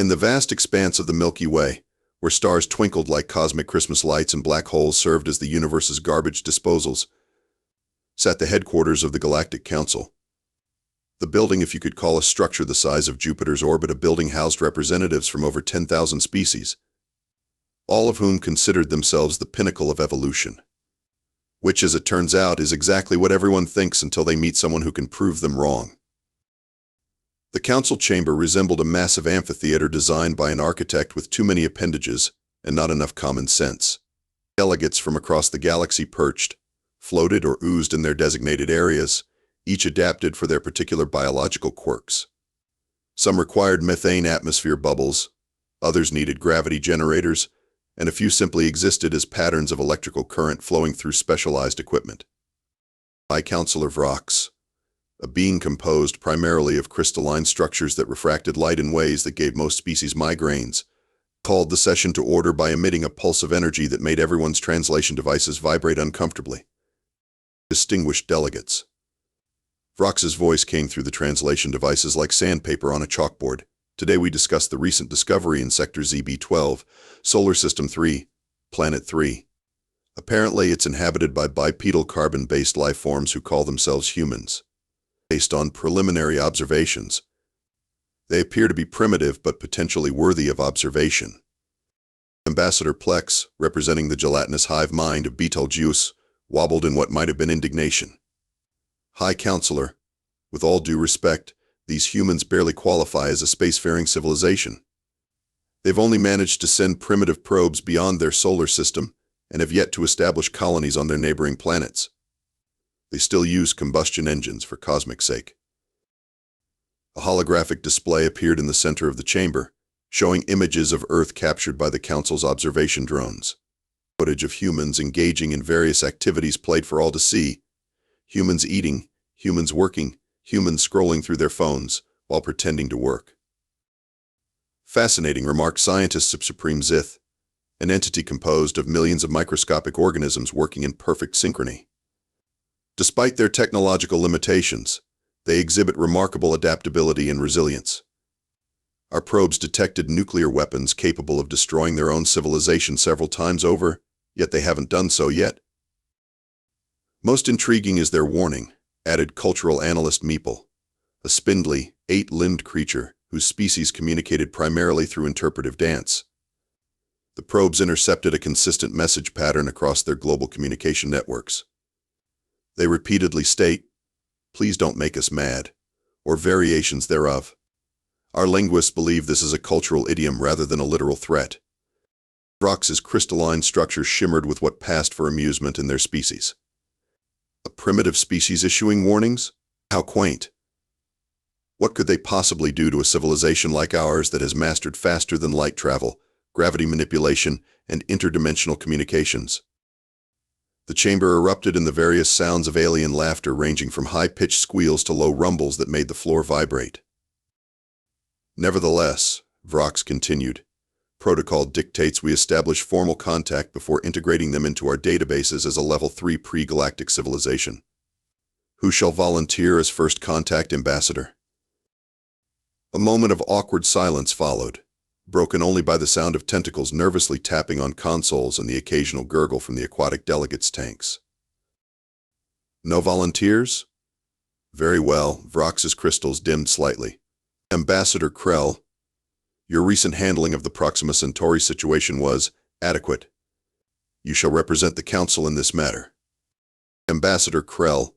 In the vast expanse of the Milky Way, where stars twinkled like cosmic Christmas lights and black holes served as the universe's garbage disposals, sat the headquarters of the Galactic Council. The building, if you could call a structure the size of Jupiter's orbit, a building housed representatives from over 10,000 species, all of whom considered themselves the pinnacle of evolution. Which, as it turns out, is exactly what everyone thinks until they meet someone who can prove them wrong. The council chamber resembled a massive amphitheater designed by an architect with too many appendages and not enough common sense. Delegates from across the galaxy perched, floated, or oozed in their designated areas, each adapted for their particular biological quirks. Some required methane atmosphere bubbles, others needed gravity generators, and a few simply existed as patterns of electrical current flowing through specialized equipment. High Counselor Vrox, a being composed primarily of crystalline structures that refracted light in ways that gave most species migraines, called the session to order by emitting a pulse of energy that made everyone's translation devices vibrate uncomfortably. Distinguished delegates. Vrox's voice came through the translation devices like sandpaper on a chalkboard. Today we discuss the recent discovery in Sector ZB12, Solar System 3, Planet 3. Apparently it's inhabited by bipedal carbon-based life forms who call themselves humans. Based on preliminary observations, they appear to be primitive but potentially worthy of observation. Ambassador Plex, representing the gelatinous hive mind of Betelgeuse, wobbled in what might have been indignation. High Counselor, with all due respect, these humans barely qualify as a spacefaring civilization. They've only managed to send primitive probes beyond their solar system and have yet to establish colonies on their neighboring planets. They still use combustion engines for cosmic sake. A holographic display appeared in the center of the chamber, showing images of Earth captured by the Council's observation drones. Footage of humans engaging in various activities played for all to see. Humans eating, humans working, humans scrolling through their phones while pretending to work. Fascinating, remarked scientists of Supreme Zith, an entity composed of millions of microscopic organisms working in perfect synchrony. Despite their technological limitations, they exhibit remarkable adaptability and resilience. Our probes detected nuclear weapons capable of destroying their own civilization several times over, yet they haven't done so yet. Most intriguing is their warning, added cultural analyst Meeple, a spindly, 8-limbed creature whose species communicated primarily through interpretive dance. The probes intercepted a consistent message pattern across their global communication networks. They repeatedly state, "Please don't make us mad," or variations thereof. Our linguists believe this is a cultural idiom rather than a literal threat. Vrox's crystalline structure shimmered with what passed for amusement in their species. A primitive species issuing warnings? How quaint. What could they possibly do to a civilization like ours that has mastered faster than light travel, gravity manipulation, and interdimensional communications? The chamber erupted in the various sounds of alien laughter ranging from high-pitched squeals to low rumbles that made the floor vibrate. Nevertheless, Vrox continued, protocol dictates we establish formal contact before integrating them into our databases as a Level 3 pre-galactic civilization. Who shall volunteer as first contact ambassador? A moment of awkward silence followed, broken only by the sound of tentacles nervously tapping on consoles and the occasional gurgle from the aquatic delegates' tanks. No volunteers? Very well, Vrox's crystals dimmed slightly. Ambassador Krell, your recent handling of the Proxima Centauri situation was adequate. You shall represent the Council in this matter. Ambassador Krell,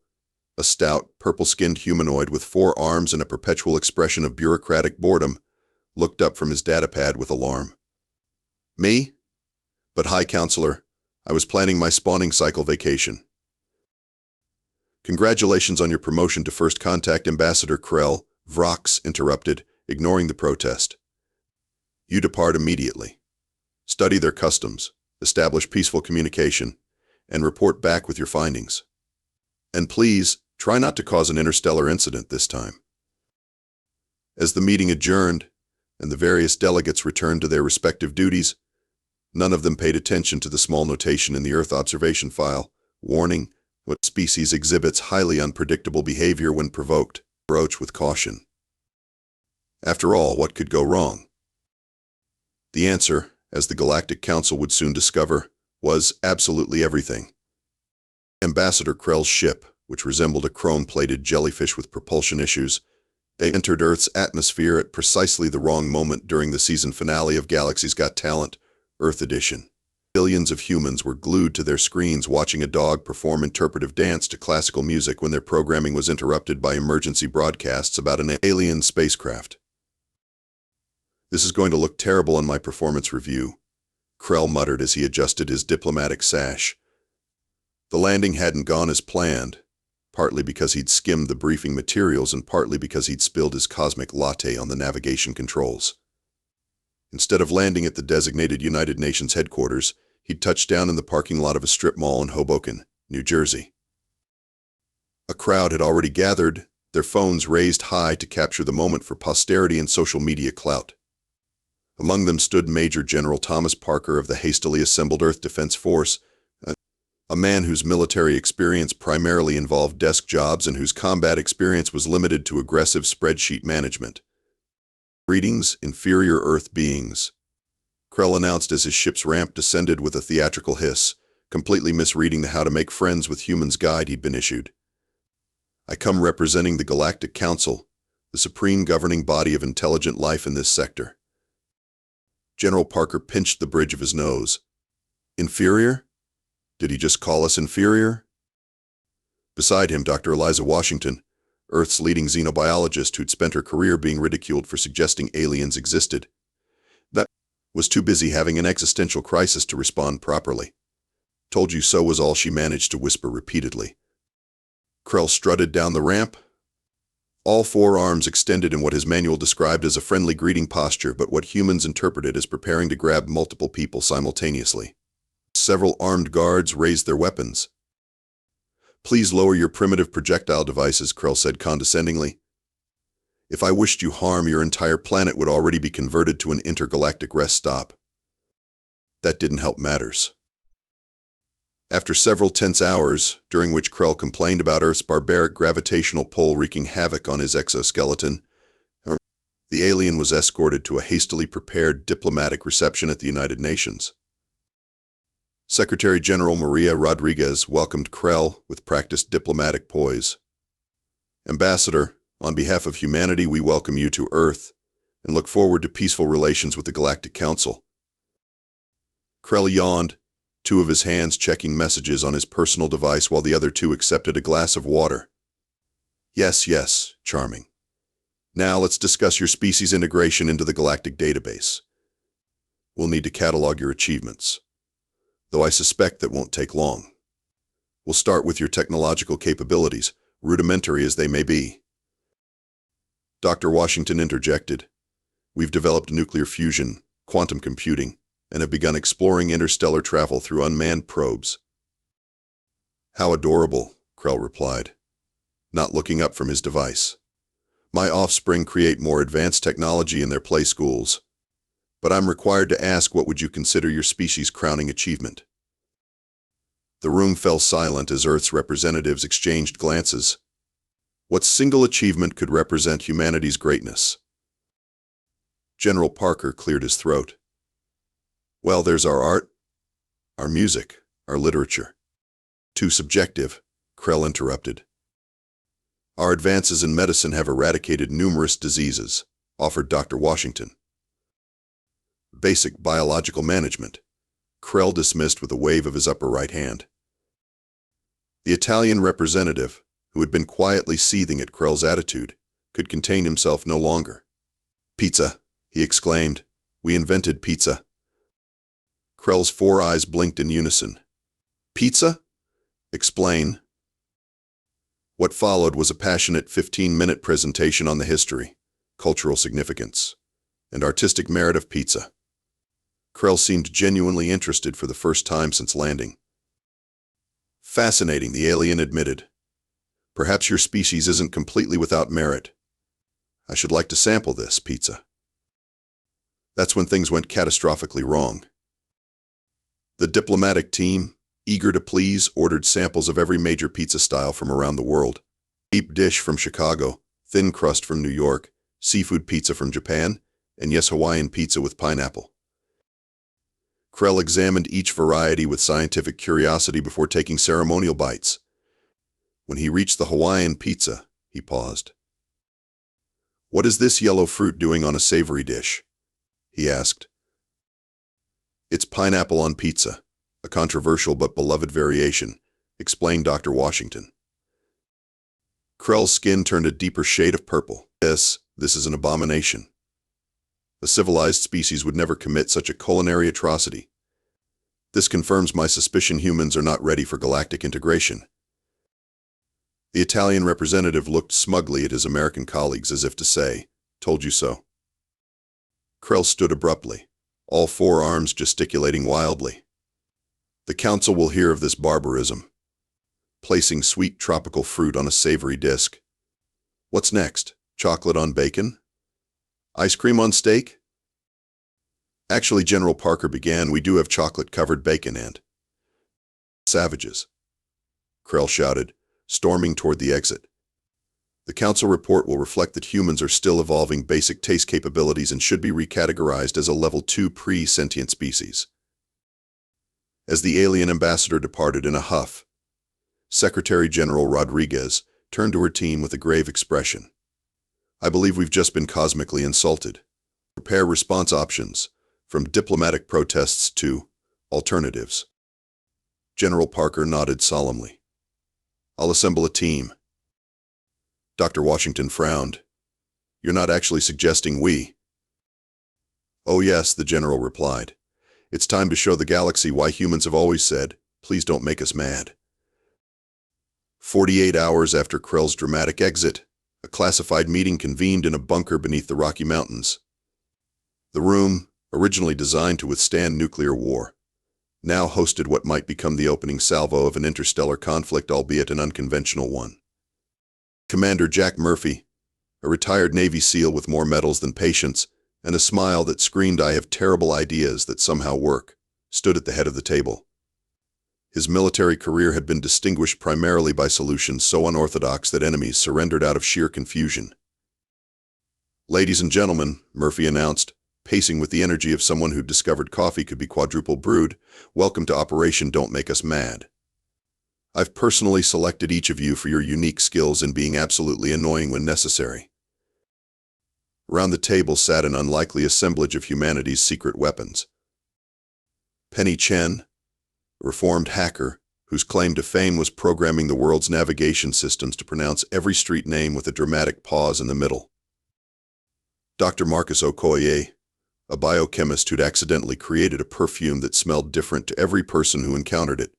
a stout, purple-skinned humanoid with 4 arms and a perpetual expression of bureaucratic boredom, looked up from his datapad with alarm. Me? But High Counselor, I was planning my spawning cycle vacation. Congratulations on your promotion to First Contact, Ambassador Krell, Vrox interrupted, ignoring the protest. You depart immediately. Study their customs, establish peaceful communication, and report back with your findings. And please, try not to cause an interstellar incident this time. As the meeting adjourned, and the various delegates returned to their respective duties, none of them paid attention to the small notation in the Earth observation file, warning, what species exhibits highly unpredictable behavior when provoked, approach with caution. After all, what could go wrong? The answer, as the Galactic Council would soon discover, was absolutely everything. Ambassador Krell's ship, which resembled a chrome-plated jellyfish with propulsion issues, they entered Earth's atmosphere at precisely the wrong moment during the season finale of Galaxy's Got Talent, Earth Edition. Billions of humans were glued to their screens watching a dog perform interpretive dance to classical music when their programming was interrupted by emergency broadcasts about an alien spacecraft. "This is going to look terrible on my performance review," Krell muttered as he adjusted his diplomatic sash. The landing hadn't gone as planned, partly because he'd skimmed the briefing materials and partly because he'd spilled his cosmic latte on the navigation controls. Instead of landing at the designated United Nations headquarters, he'd touched down in the parking lot of a strip mall in Hoboken, New Jersey. A crowd had already gathered, their phones raised high to capture the moment for posterity and social media clout. Among them stood Major General Thomas Parker of the hastily assembled Earth Defense Force, a man whose military experience primarily involved desk jobs and whose combat experience was limited to aggressive spreadsheet management. "Greetings, inferior Earth beings," Krell announced as his ship's ramp descended with a theatrical hiss, completely misreading the How to Make Friends with Humans guide he'd been issued. "I come representing the Galactic Council, the supreme governing body of intelligent life in this sector." General Parker pinched the bridge of his nose. "Inferior? Did he just call us inferior?" Beside him, Dr. Eliza Washington, Earth's leading xenobiologist who'd spent her career being ridiculed for suggesting aliens existed, was too busy having an existential crisis to respond properly. "Told you so" was all she managed to whisper repeatedly. Krell strutted down the ramp, all four arms extended in what his manual described as a friendly greeting posture, but what humans interpreted as preparing to grab multiple people simultaneously. Several armed guards raised their weapons. "Please lower your primitive projectile devices," Krell said condescendingly. "If I wished you harm, your entire planet would already be converted to an intergalactic rest stop." That didn't help matters. After several tense hours, during which Krell complained about Earth's barbaric gravitational pull wreaking havoc on his exoskeleton, the alien was escorted to a hastily prepared diplomatic reception at the United Nations. Secretary General Maria Rodriguez welcomed Krell with practiced diplomatic poise. "Ambassador, on behalf of humanity, we welcome you to Earth and look forward to peaceful relations with the Galactic Council." Krell yawned, two of his hands checking messages on his personal device while the other two accepted a glass of water. Yes, charming. Now let's discuss your species integration into the galactic database. We'll need to catalog your achievements, though I suspect that won't take long. We'll start with your technological capabilities, rudimentary as they may be." Dr. Washington interjected. "We've developed nuclear fusion, quantum computing, and have begun exploring interstellar travel through unmanned probes." "How adorable," Krell replied, not looking up from his device. "My offspring create more advanced technology in their play schools. But I'm required to ask, what would you consider your species' crowning achievement?" The room fell silent as Earth's representatives exchanged glances. What single achievement could represent humanity's greatness? General Parker cleared his throat. "Well, there's our art, our music, our literature." "Too subjective," Krell interrupted. "Our advances in medicine have eradicated numerous diseases," offered Dr. Washington. "Basic biological management," Krell dismissed with a wave of his upper right hand. The Italian representative, who had been quietly seething at Krell's attitude, could contain himself no longer. "Pizza," he exclaimed. "We invented pizza." Krell's four eyes blinked in unison. "Pizza? Explain." What followed was a passionate 15-minute presentation on the history, cultural significance, and artistic merit of pizza. Krell seemed genuinely interested for the first time since landing. "Fascinating," the alien admitted. "Perhaps your species isn't completely without merit. I should like to sample this pizza." That's when things went catastrophically wrong. The diplomatic team, eager to please, ordered samples of every major pizza style from around the world. Deep dish from Chicago, thin crust from New York, seafood pizza from Japan, and yes, Hawaiian pizza with pineapple. Krell examined each variety with scientific curiosity before taking ceremonial bites. When he reached the Hawaiian pizza, he paused. "What is this yellow fruit doing on a savory dish?" he asked. "It's pineapple on pizza, a controversial but beloved variation," explained Dr. Washington. Krell's skin turned a deeper shade of purple. This is an abomination. A civilized species would never commit such a culinary atrocity. This confirms my suspicion humans are not ready for galactic integration. The Italian representative looked smugly at his American colleagues as if to say, "Told you so." Krell stood abruptly, all four arms gesticulating wildly. "The council will hear of this barbarism. Placing sweet tropical fruit on a savory disk. What's next? Chocolate on bacon? Ice cream on steak?" "Actually," General Parker began, "we do have chocolate-covered bacon and—" "Savages," Krell shouted, storming toward the exit. "The council report will reflect that humans are still evolving basic taste capabilities and should be recategorized as a level 2 pre-sentient species." As the alien ambassador departed in a huff, Secretary General Rodriguez turned to her team with a grave expression. "I believe we've just been cosmically insulted. Prepare response options, from diplomatic protests to alternatives." General Parker nodded solemnly. "I'll assemble a team." Dr. Washington frowned. "You're not actually suggesting we—" "Oh yes," the general replied. "It's time to show the galaxy why humans have always said, 'Please don't make us mad.'" 48 hours after Krell's dramatic exit, a classified meeting convened in a bunker beneath the Rocky Mountains. The room, originally designed to withstand nuclear war, now hosted what might become the opening salvo of an interstellar conflict, albeit an unconventional one. Commander Jack Murphy, a retired Navy SEAL with more medals than patience, and a smile that screamed, "I have terrible ideas that somehow work," stood at the head of the table. His military career had been distinguished primarily by solutions so unorthodox that enemies surrendered out of sheer confusion. "Ladies and gentlemen," Murphy announced, pacing with the energy of someone who'd discovered coffee could be quadruple brewed, "welcome to Operation Don't Make Us Mad. I've personally selected each of you for your unique skills in being absolutely annoying when necessary." Around the table sat an unlikely assemblage of humanity's secret weapons. Penny Chen, a reformed hacker whose claim to fame was programming the world's navigation systems to pronounce every street name with a dramatic pause in the middle. Dr. Marcus Okoye, a biochemist who'd accidentally created a perfume that smelled different to every person who encountered it,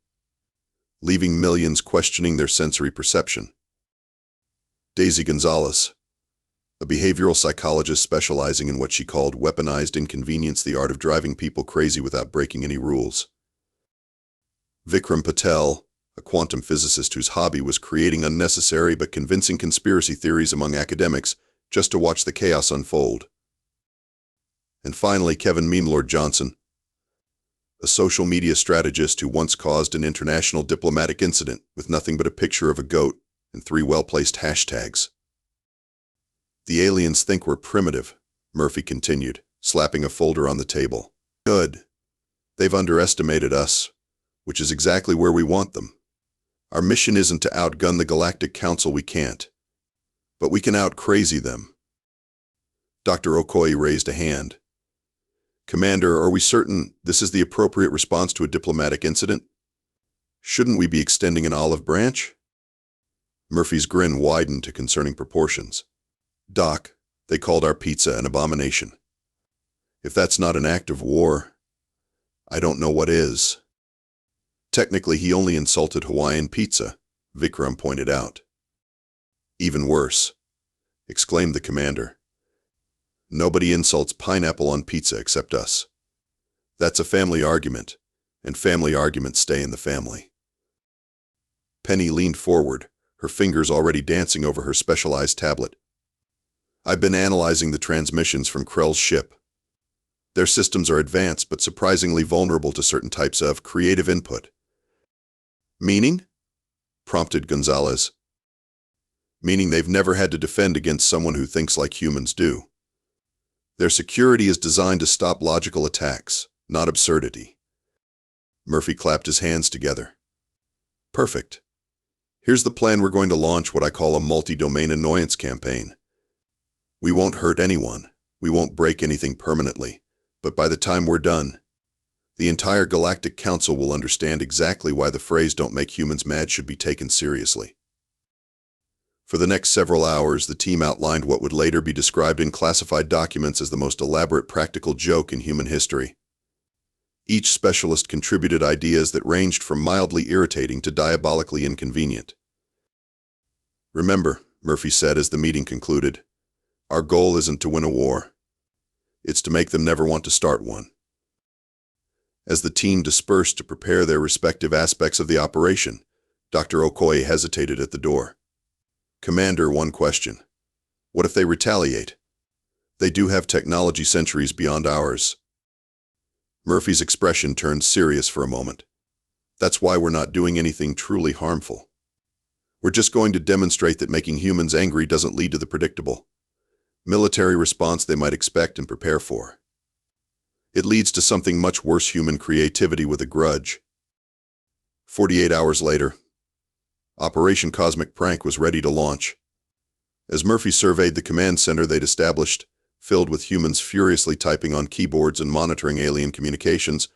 leaving millions questioning their sensory perception. Daisy Gonzalez, a behavioral psychologist specializing in what she called weaponized inconvenience, the art of driving people crazy without breaking any rules. Vikram Patel, a quantum physicist whose hobby was creating unnecessary but convincing conspiracy theories among academics just to watch the chaos unfold. And finally, Kevin Memelord Johnson, a social media strategist who once caused an international diplomatic incident with nothing but a picture of a goat and 3 well-placed hashtags. "The aliens think we're primitive," Murphy continued, slapping a folder on the table. "Good. They've underestimated us, which is exactly where we want them. Our mission isn't to outgun the Galactic Council, we can't. But we can out-crazy them." Dr. Okoye raised a hand. "Commander, are we certain this is the appropriate response to a diplomatic incident? Shouldn't we be extending an olive branch?" Murphy's grin widened to concerning proportions. "Doc, they called our pizza an abomination. If that's not an act of war, I don't know what is." "Technically, he only insulted Hawaiian pizza," Vikram pointed out. "Even worse," exclaimed the commander. "Nobody insults pineapple on pizza except us. That's a family argument, and family arguments stay in the family." Penny leaned forward, her fingers already dancing over her specialized tablet. "I've been analyzing the transmissions from Krell's ship. Their systems are advanced but surprisingly vulnerable to certain types of creative input." "Meaning?" prompted Gonzalez. "Meaning they've never had to defend against someone who thinks like humans do. Their security is designed to stop logical attacks, not absurdity. Murphy clapped his hands together. Perfect. Here's the plan. We're going to launch what I call a multi-domain annoyance campaign. We won't hurt anyone. We won't break anything permanently. But by the time we're done, the entire Galactic Council will understand exactly why the phrase "don't make humans mad" should be taken seriously. For the next several hours, the team outlined what would later be described in classified documents as the most elaborate practical joke in human history. Each specialist contributed ideas that ranged from mildly irritating to diabolically inconvenient. Remember, Murphy said as the meeting concluded, our goal isn't to win a war. It's to make them never want to start one. As the team dispersed to prepare their respective aspects of the operation, Dr. Okoye hesitated at the door. Commander, one question. What if they retaliate? They do have technology centuries beyond ours. Murphy's expression turned serious for a moment. That's why we're not doing anything truly harmful. We're just going to demonstrate that making humans angry doesn't lead to the predictable military response they might expect and prepare for. It leads to something much worse: human creativity with a grudge. 48 hours later, Operation Cosmic Prank was ready to launch. As Murphy surveyed the command center they'd established, filled with humans furiously typing on keyboards and monitoring alien communications,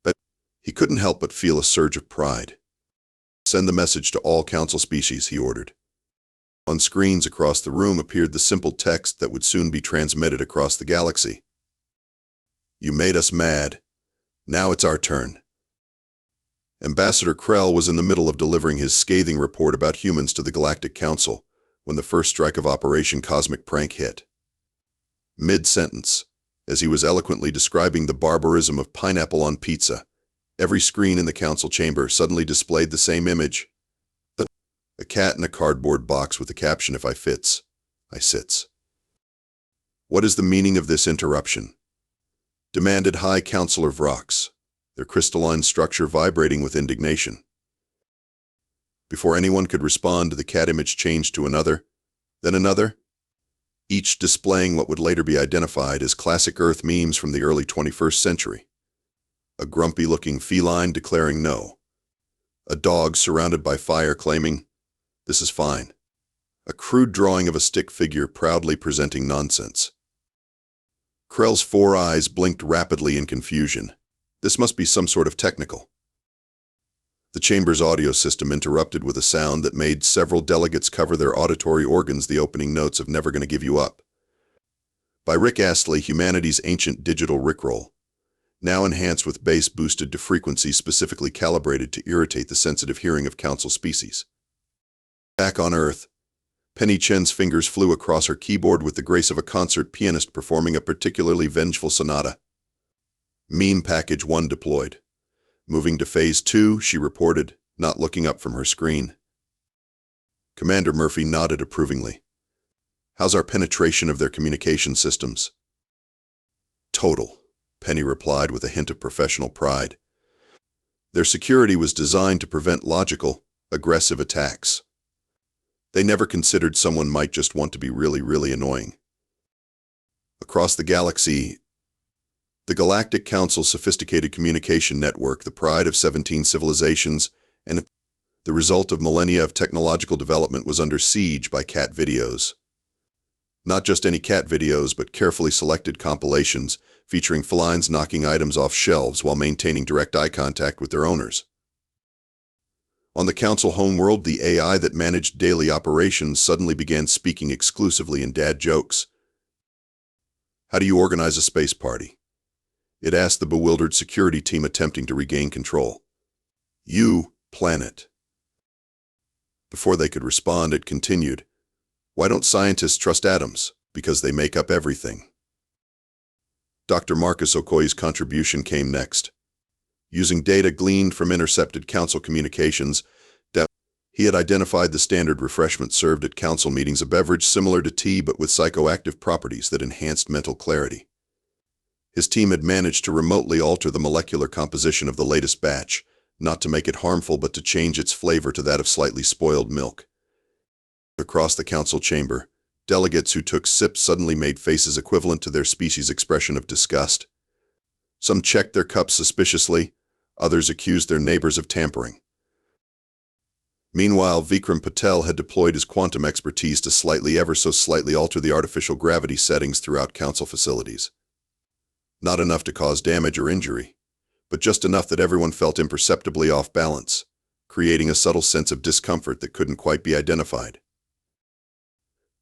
but he couldn't help but feel a surge of pride. Send the message to all Council species, he ordered. On screens across the room appeared the simple text that would soon be transmitted across the galaxy. You made us mad. Now it's our turn. Ambassador Krell was in the middle of delivering his scathing report about humans to the Galactic Council when the first strike of Operation Cosmic Prank hit. Mid-sentence, as he was eloquently describing the barbarism of pineapple on pizza, every screen in the council chamber suddenly displayed the same image. A cat in a cardboard box with the caption, "If I fits, I sits." What is the meaning of this interruption? Demanded High Counselor Vrox, their crystalline structure vibrating with indignation. Before anyone could respond, the cat image changed to another, then another, each displaying what would later be identified as classic Earth memes from the early 21st century. A grumpy-looking feline declaring no. A dog surrounded by fire claiming, "This is fine." A crude drawing of a stick figure proudly presenting nonsense. Krell's 4 eyes blinked rapidly in confusion. This must be some sort of technical. The chamber's audio system interrupted with a sound that made several delegates cover their auditory organs. The opening notes of "Never Gonna Give You Up" by Rick Astley, humanity's ancient digital rickroll, now enhanced with bass boosted to frequencies specifically calibrated to irritate the sensitive hearing of Council species. Back on Earth, Penny Chen's fingers flew across her keyboard with the grace of a concert pianist performing a particularly vengeful sonata. Meme Package 1 deployed. Moving to Phase 2, she reported, not looking up from her screen. Commander Murphy nodded approvingly. How's our penetration of their communication systems? Total, Penny replied with a hint of professional pride. Their security was designed to prevent logical, aggressive attacks. They never considered someone might just want to be really, really annoying. Across the galaxy, the Galactic Council's sophisticated communication network, the pride of 17 civilizations, and the result of millennia of technological development, was under siege by cat videos. Not just any cat videos, but carefully selected compilations featuring felines knocking items off shelves while maintaining direct eye contact with their owners. On the Council homeworld, the AI that managed daily operations suddenly began speaking exclusively in dad jokes. How do you organize a space party? It asked the bewildered security team attempting to regain control. You, planet. Before they could respond, it continued. Why don't scientists trust atoms? Because they make up everything. Dr. Marcus Okoye's contribution came next. Using data gleaned from intercepted Council communications, he had identified the standard refreshment served at Council meetings, a beverage similar to tea but with psychoactive properties that enhanced mental clarity. His team had managed to remotely alter the molecular composition of the latest batch, not to make it harmful but to change its flavor to that of slightly spoiled milk. Across the Council chamber, delegates who took sips suddenly made faces equivalent to their species' expression of disgust. Some checked their cups suspiciously, Others accused their neighbors of tampering. Meanwhile, Vikram Patel had deployed his quantum expertise to ever so slightly alter the artificial gravity settings throughout council facilities. Not enough to cause damage or injury, but just enough that everyone felt imperceptibly off balance, creating a subtle sense of discomfort that couldn't quite be identified.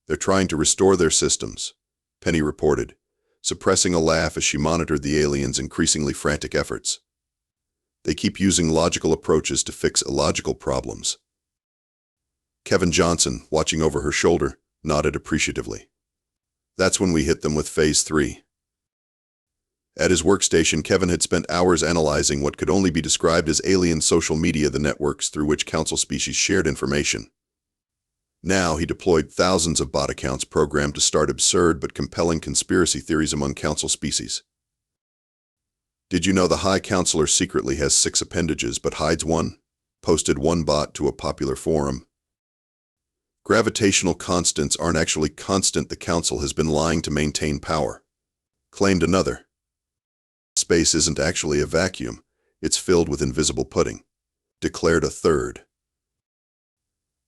"They're trying to restore their systems," Penny reported, suppressing a laugh as she monitored the aliens' increasingly frantic efforts. "They keep using logical approaches to fix illogical problems." Kevin Johnson, watching over her shoulder, nodded appreciatively. "That's when we hit them with Phase 3. At his workstation, Kevin had spent hours analyzing what could only be described as alien social media, the networks through which council species shared information. Now he deployed thousands of bot accounts programmed to start absurd but compelling conspiracy theories among council species. "Did you know the High Counselor secretly has 6 appendages but hides one?" posted one bot to a popular forum. "Gravitational constants aren't actually constant. The council has been lying to maintain power," claimed another. "Space isn't actually a vacuum. It's filled with invisible pudding," declared a third.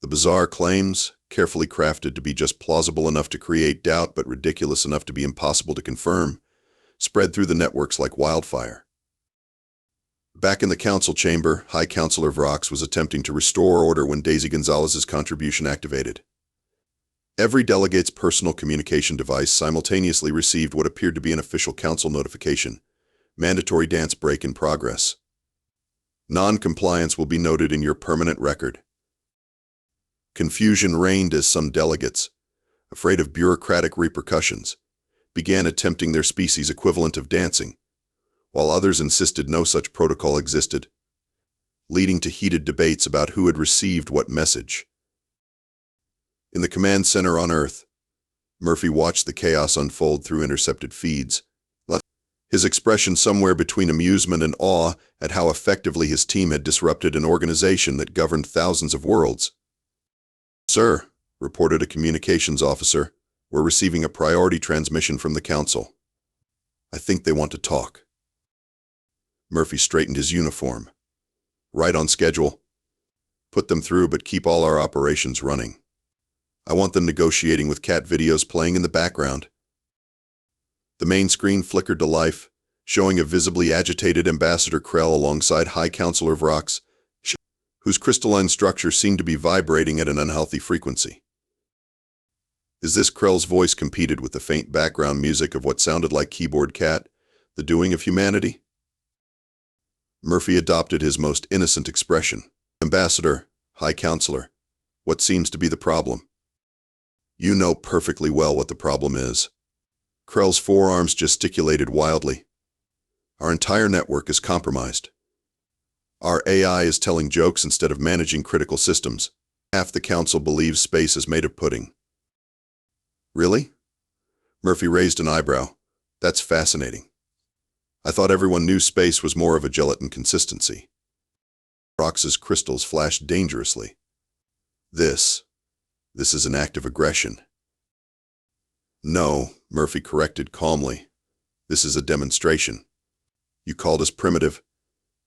The bizarre claims, carefully crafted to be just plausible enough to create doubt but ridiculous enough to be impossible to confirm, spread through the networks like wildfire. Back in the council chamber, High Counselor Vrox was attempting to restore order when Daisy Gonzalez's contribution activated. Every delegate's personal communication device simultaneously received what appeared to be an official council notification: mandatory dance break in progress. Non-compliance will be noted in your permanent record. Confusion reigned as some delegates, afraid of bureaucratic repercussions, began attempting their species' equivalent of dancing, while others insisted no such protocol existed, leading to heated debates about who had received what message. In the command center on Earth, Murphy watched the chaos unfold through intercepted feeds, his expression somewhere between amusement and awe at how effectively his team had disrupted an organization that governed thousands of worlds. "Sir," reported a communications officer, "we're receiving a priority transmission from the council. I think they want to talk." Murphy straightened his uniform. "Right on schedule. Put them through, but keep all our operations running. I want them negotiating with cat videos playing in the background." The main screen flickered to life, showing a visibly agitated Ambassador Krell alongside High Counselor Vrox, whose crystalline structure seemed to be vibrating at an unhealthy frequency. Is this Krell's voice competed with the faint background music of what sounded like Keyboard Cat, the doing of humanity? Murphy adopted his most innocent expression. "Ambassador, High Counselor, what seems to be the problem?" "You know perfectly well what the problem is." Krell's forearms gesticulated wildly. "Our entire network is compromised. Our AI is telling jokes instead of managing critical systems. Half the council believes space is made of pudding." "Really?" Murphy raised an eyebrow. "That's fascinating. I thought everyone knew space was more of a gelatin consistency." Rox's crystals flashed dangerously. This is an act of aggression." "No," Murphy corrected calmly. "This is a demonstration. You called us primitive.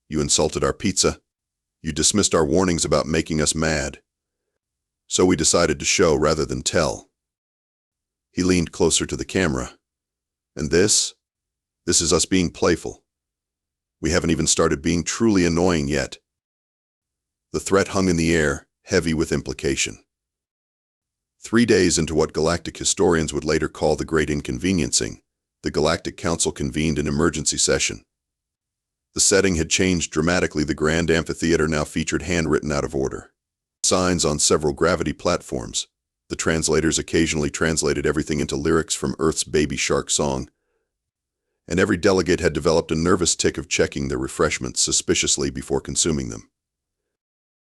You insulted our pizza. You dismissed our warnings about making us mad. So we decided to show rather than tell." He leaned closer to the camera. "And this is us being playful. We haven't even started being truly annoying yet." The threat hung in the air, heavy with implication. 3 days into what galactic historians would later call the Great Inconveniencing, the Galactic Council convened an emergency session. The setting had changed dramatically. The grand amphitheater now featured handwritten out of order signs on several gravity platforms. The translators occasionally translated everything into lyrics from Earth's Baby Shark song, and every delegate had developed a nervous tic of checking their refreshments suspiciously before consuming them.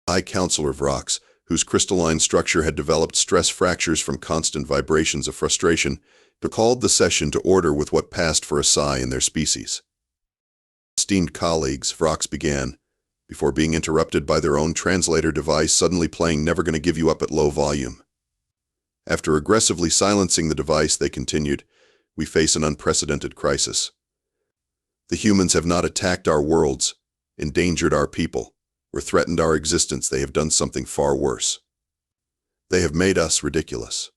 High Counselor Vrox, whose crystalline structure had developed stress fractures from constant vibrations of frustration, called the session to order with what passed for a sigh in their species. "Esteemed colleagues," Vrox began, before being interrupted by their own translator device suddenly playing "Never Gonna Give You Up" at low volume. After aggressively silencing the device, they continued, "We face an unprecedented crisis. The humans have not attacked our worlds. endangered our people, or threatened our existence, they have done something far worse. They have made us ridiculous.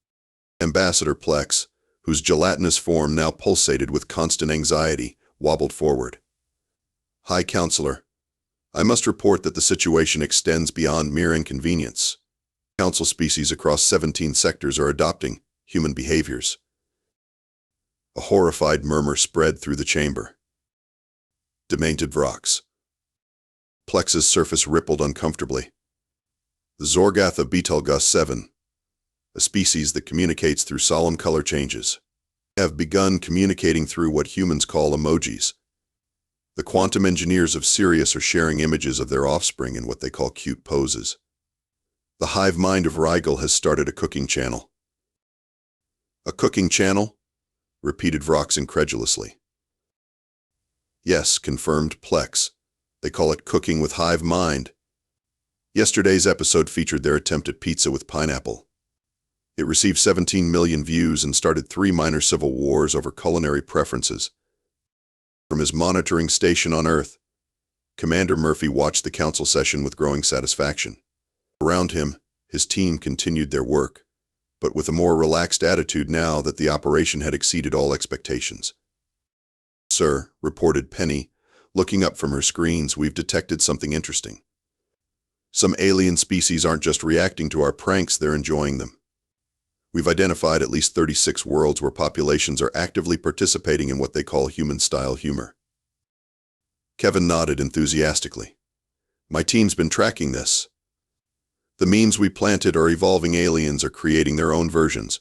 Ambassador Plex, whose gelatinous form now pulsated with constant anxiety, wobbled forward. High Counselor, I must report that the situation extends beyond mere inconvenience. Council species across 17 sectors are adopting human behaviors. A horrified murmur spread through the chamber. Demented Vrox. Plex's surface rippled uncomfortably. The Zorgath of Betelgeuse 7, a species that communicates through solemn color changes, have begun communicating through what humans call emojis. The quantum engineers of Sirius are sharing images of their offspring in what they call cute poses. The hive mind of Rigel has started a cooking channel. A cooking channel? Repeated Vrox incredulously. Yes, confirmed Plex. They call it cooking with hive mind. Yesterday's episode featured their attempt at pizza with pineapple. It received 17 million views and started 3 minor civil wars over culinary preferences. From his monitoring station on Earth, Commander Murphy watched the council session with growing satisfaction. Around him, his team continued their work, but with a more relaxed attitude now that the operation had exceeded all expectations. Sir, reported Penny, looking up from her screens, we've detected something interesting. Some alien species aren't just reacting to our pranks, they're enjoying them. We've identified at least 36 worlds where populations are actively participating in what they call human-style humor. Kevin nodded enthusiastically. My team's been tracking this. The memes we planted are evolving. Aliens are creating their own versions.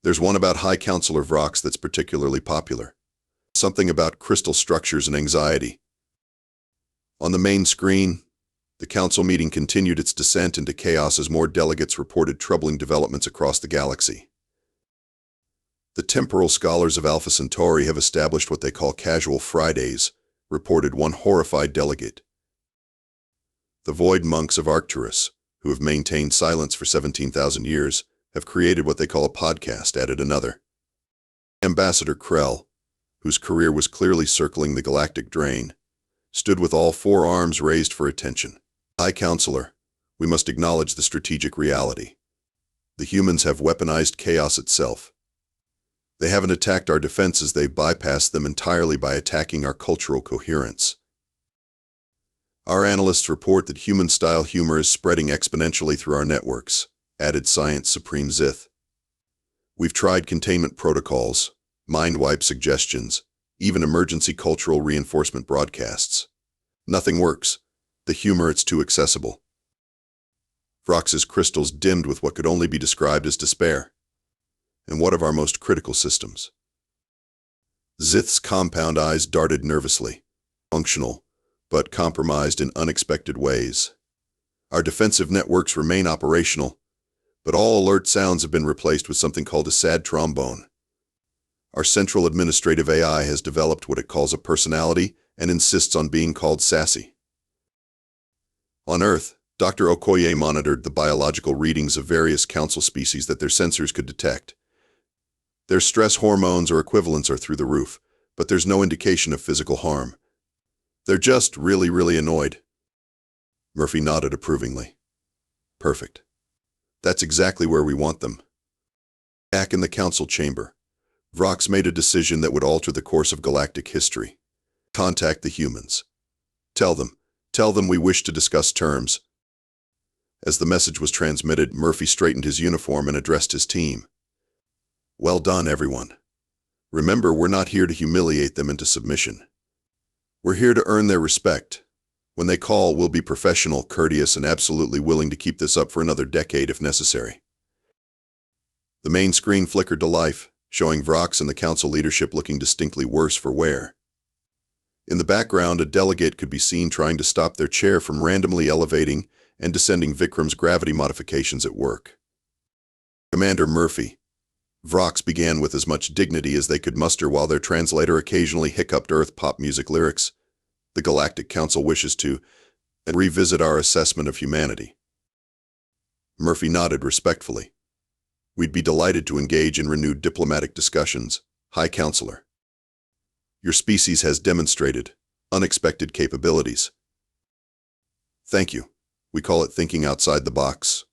There's one about High Counselor Vrox that's particularly popular. Something about crystal structures and anxiety. On the main screen, the council meeting continued its descent into chaos as more delegates reported troubling developments across the galaxy. The temporal scholars of Alpha Centauri have established what they call casual Fridays, reported one horrified delegate. The void monks of Arcturus, who have maintained silence for 17,000 years, have created what they call a podcast, added another. Ambassador Krell, whose career was clearly circling the galactic drain, stood with all 4 arms raised for attention. High Counselor, we must acknowledge the strategic reality. The humans have weaponized chaos itself. They haven't attacked our defenses, they've bypassed them entirely by attacking our cultural coherence. Our analysts report that human-style humor is spreading exponentially through our networks, added Science Supreme Zith. We've tried containment protocols, mind wipe suggestions, even emergency cultural reinforcement broadcasts. Nothing works. The humor, it's too accessible. Vrox's crystals dimmed with what could only be described as despair. And what of our most critical systems? Zith's compound eyes darted nervously. Functional, but compromised in unexpected ways. Our defensive networks remain operational, but all alert sounds have been replaced with something called a sad trombone. Our central administrative AI has developed what it calls a personality and insists on being called sassy. On Earth, Dr. Okoye monitored the biological readings of various council species that their sensors could detect. Their stress hormones or equivalents are through the roof, but there's no indication of physical harm. They're just really annoyed. Murphy nodded approvingly. Perfect. That's exactly where we want them. Back in the council chamber, Vrox made a decision that would alter the course of galactic history. Contact the humans. Tell them we wish to discuss terms. As the message was transmitted, Murphy straightened his uniform and addressed his team. Well done, everyone. Remember, we're not here to humiliate them into submission. We're here to earn their respect. When they call, we'll be professional, courteous, and absolutely willing to keep this up for another decade if necessary. The main screen flickered to life, showing Vrox and the council leadership looking distinctly worse for wear. In the background, a delegate could be seen trying to stop their chair from randomly elevating and descending Vikram's gravity modifications at work. Commander Murphy. Vrox began with as much dignity as they could muster while their translator occasionally hiccuped Earth pop music lyrics. The Galactic Council wishes to revisit our assessment of humanity. Murphy nodded respectfully. We'd be delighted to engage in renewed diplomatic discussions, High Counselor. Your species has demonstrated unexpected capabilities. Thank you. We call it thinking outside the box.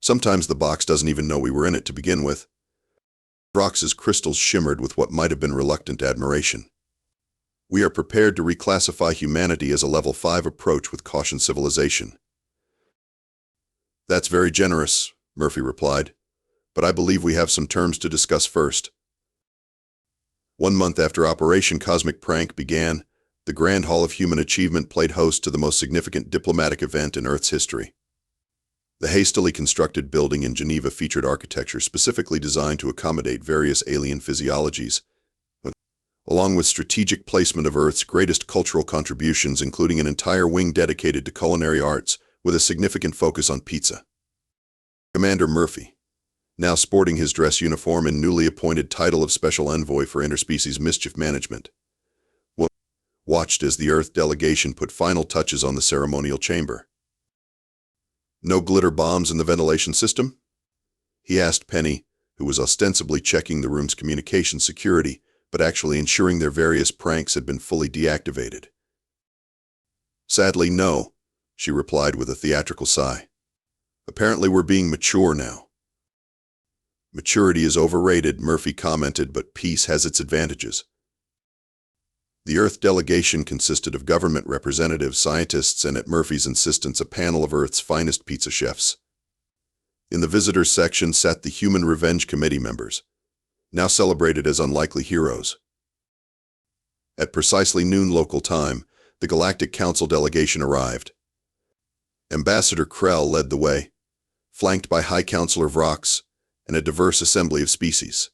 Sometimes the box doesn't even know we were in it to begin with. Vrox's crystals shimmered with what might have been reluctant admiration. We are prepared to reclassify humanity as a level 5 approach with caution civilization. That's very generous, Murphy replied, but I believe we have some terms to discuss first. 1 month after Operation Cosmic Prank began, the Grand Hall of Human Achievement played host to the most significant diplomatic event in Earth's history. The hastily constructed building in Geneva featured architecture specifically designed to accommodate various alien physiologies, along with strategic placement of Earth's greatest cultural contributions, including an entire wing dedicated to culinary arts with a significant focus on pizza. Commander Murphy, now sporting his dress uniform and newly appointed title of Special Envoy for Interspecies Mischief Management, watched as the Earth delegation put final touches on the ceremonial chamber. No glitter bombs in the ventilation system? He asked Penny, who was ostensibly checking the room's communication security, but actually ensuring their various pranks had been fully deactivated. Sadly, no, she replied with a theatrical sigh. Apparently we're being mature now. Maturity is overrated, Murphy commented, but peace has its advantages. The Earth delegation consisted of government representatives, scientists, and at Murphy's insistence, a panel of Earth's finest pizza chefs. In the visitors section sat the Human Revenge Committee members, now celebrated as unlikely heroes. At precisely noon local time, the Galactic Council delegation arrived. Ambassador Krell led the way, flanked by High Counselor Vrox and a diverse assembly of species.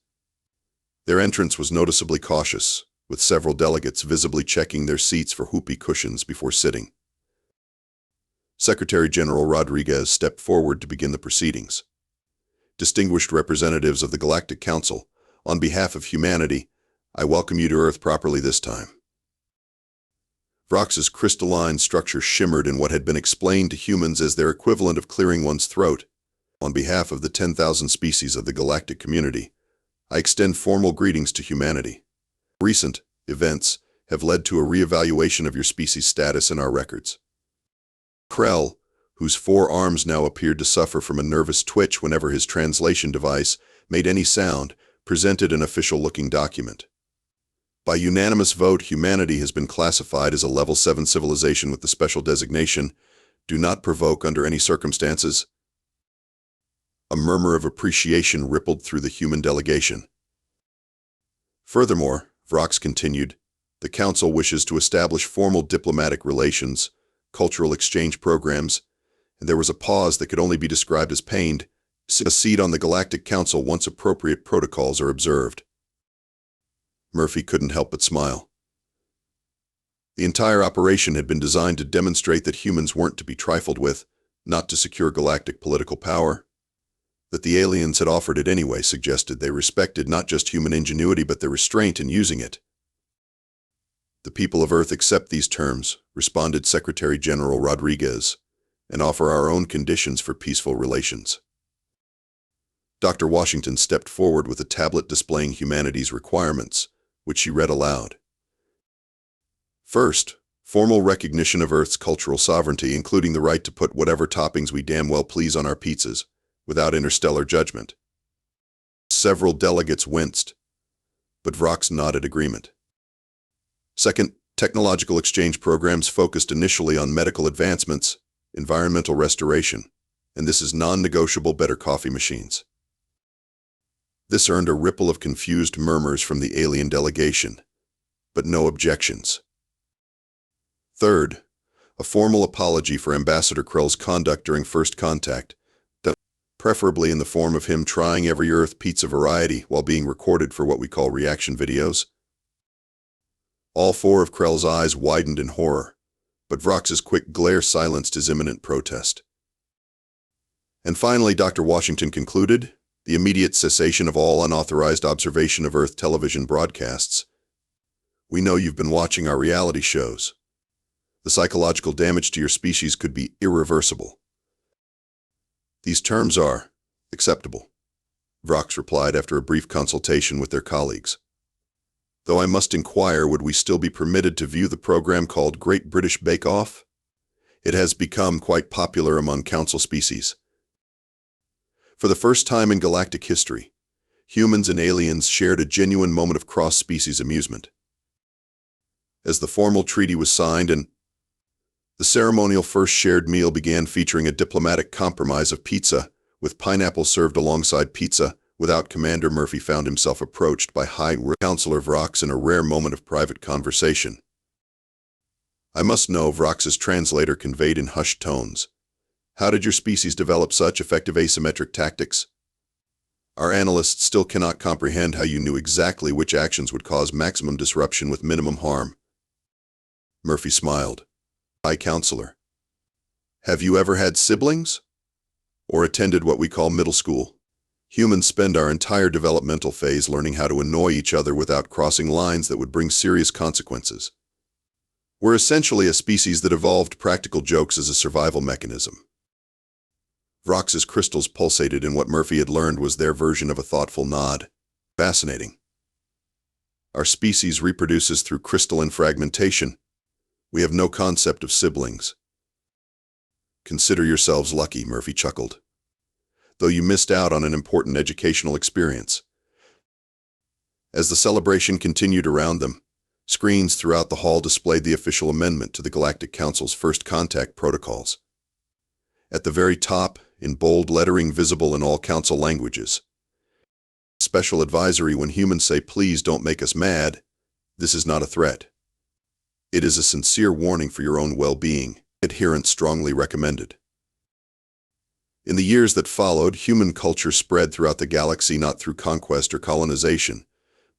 Their entrance was noticeably cautious, with several delegates visibly checking their seats for whoopee cushions before sitting. Secretary General Rodriguez stepped forward to begin the proceedings. Distinguished representatives of the Galactic Council, on behalf of humanity, I welcome you to Earth properly this time. Vrox's crystalline structure shimmered in what had been explained to humans as their equivalent of clearing one's throat. On behalf of the 10,000 species of the galactic community, I extend formal greetings to humanity. Recent events have led to a reevaluation of your species status in our records. Krell, whose 4 arms now appeared to suffer from a nervous twitch whenever his translation device made any sound, presented an official-looking document. By unanimous vote, humanity has been classified as a Level 7 civilization with the special designation, "Do not provoke under any circumstances." A murmur of appreciation rippled through the human delegation. Furthermore, Vrox continued, the Council wishes to establish formal diplomatic relations, cultural exchange programs, and there was a pause that could only be described as pained, a seat on the Galactic Council once appropriate protocols are observed. Murphy couldn't help but smile. The entire operation had been designed to demonstrate that humans weren't to be trifled with, not to secure galactic political power. That the aliens had offered it anyway suggested they respected not just human ingenuity but their restraint in using it. The people of Earth accept these terms, responded Secretary General Rodriguez, and offer our own conditions for peaceful relations. Dr. Washington stepped forward with a tablet displaying humanity's requirements, which she read aloud. First, formal recognition of Earth's cultural sovereignty, including the right to put whatever toppings we damn well please on our pizzas, without interstellar judgment. Several delegates winced, but Vrox nodded agreement. Second, technological exchange programs focused initially on medical advancements, environmental restoration, and this is non-negotiable, better coffee machines. This earned a ripple of confused murmurs from the alien delegation, but no objections. Third, a formal apology for Ambassador Krell's conduct during first contact, preferably in the form of him trying every Earth pizza variety while being recorded for what we call reaction videos. All 4 of Krell's eyes widened in horror, but Vrox's quick glare silenced his imminent protest. And finally, Dr. Washington concluded, the immediate cessation of all unauthorized observation of Earth television broadcasts. We know you've been watching our reality shows. The psychological damage to your species could be irreversible. These terms are acceptable, Vrox replied after a brief consultation with their colleagues. Though I must inquire, would we still be permitted to view the program called Great British Bake Off? It has become quite popular among council species. For the first time in galactic history, humans and aliens shared a genuine moment of cross-species amusement. As the formal treaty was signed and the ceremonial first shared meal began, featuring a diplomatic compromise of pizza, with pineapple served alongside pizza, without Commander Murphy found himself approached by High Counselor Vrox in a rare moment of private conversation. I must know, Vrox's translator conveyed in hushed tones. How did your species develop such effective asymmetric tactics? Our analysts still cannot comprehend how you knew exactly which actions would cause maximum disruption with minimum harm. Murphy smiled. High Counselor, have you ever had siblings? Or attended what we call middle school? Humans spend our entire developmental phase learning how to annoy each other without crossing lines that would bring serious consequences. We're essentially a species that evolved practical jokes as a survival mechanism. Vrox's crystals pulsated, and what Murphy had learned was their version of a thoughtful nod. Fascinating. Our species reproduces through crystalline fragmentation. We have no concept of siblings. Consider yourselves lucky, Murphy chuckled. Though you missed out on an important educational experience. As the celebration continued around them, screens throughout the hall displayed the official amendment to the Galactic Council's first contact protocols. At the very top, in bold lettering visible in all council languages, special advisory: when humans say please don't make us mad, this is not a threat. It is a sincere warning for your own well-being. Adherents strongly recommended. In the years that followed, human culture spread throughout the galaxy not through conquest or colonization,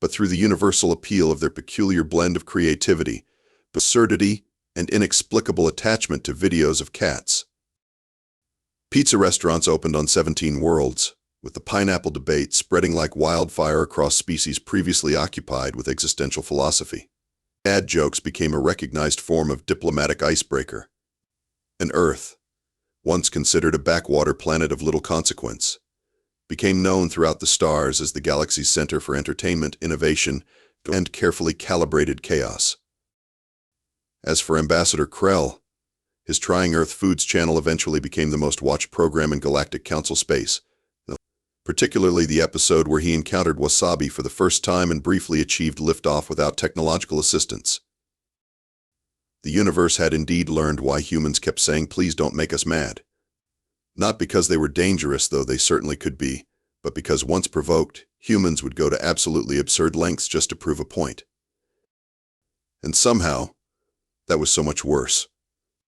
but through the universal appeal of their peculiar blend of creativity, absurdity, and inexplicable attachment to videos of cats. Pizza restaurants opened on 17 worlds, with the pineapple debate spreading like wildfire across species previously occupied with existential philosophy. Dad jokes became a recognized form of diplomatic icebreaker. And Earth, once considered a backwater planet of little consequence, became known throughout the stars as the galaxy's center for entertainment, innovation, and carefully calibrated chaos. As for Ambassador Krell, his Trying Earth Foods channel eventually became the most watched program in Galactic Council space, particularly the episode where he encountered wasabi for the first time and briefly achieved liftoff without technological assistance. The universe had indeed learned why humans kept saying please don't make us mad. Not because they were dangerous, though they certainly could be, but because once provoked, humans would go to absolutely absurd lengths just to prove a point. And somehow, that was so much worse.